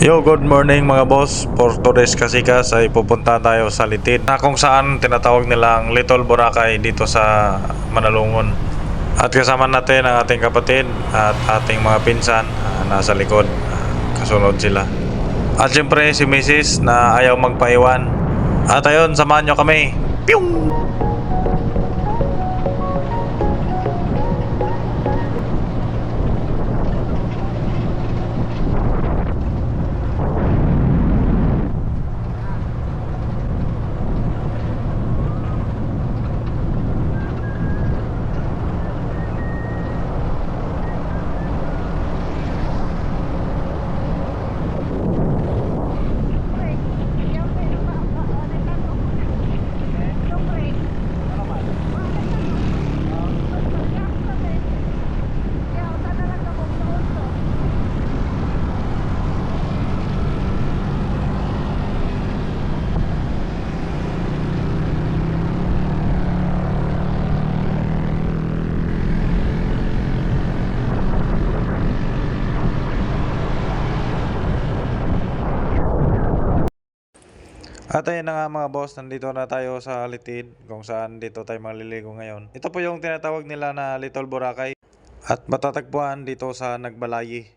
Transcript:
Yo, good morning mga boss. For today's kasikas ay pupunta tayo sa Litid na kung saan tinatawag nilang Little Boracay dito sa Manalungon. At kasama natin ang ating kapatid at ating mga pinsan nasa likod. Kasunod sila. At syempre si Mrs. na ayaw magpaiwan. At ayun, samahan nyo kami. Pew! At ayun na nga mga boss, nandito na tayo sa Litid kung saan dito tayo maliligo ngayon. Ito po yung tinatawag nila na Little Boracay at matatagpuan dito sa Nagbalayi.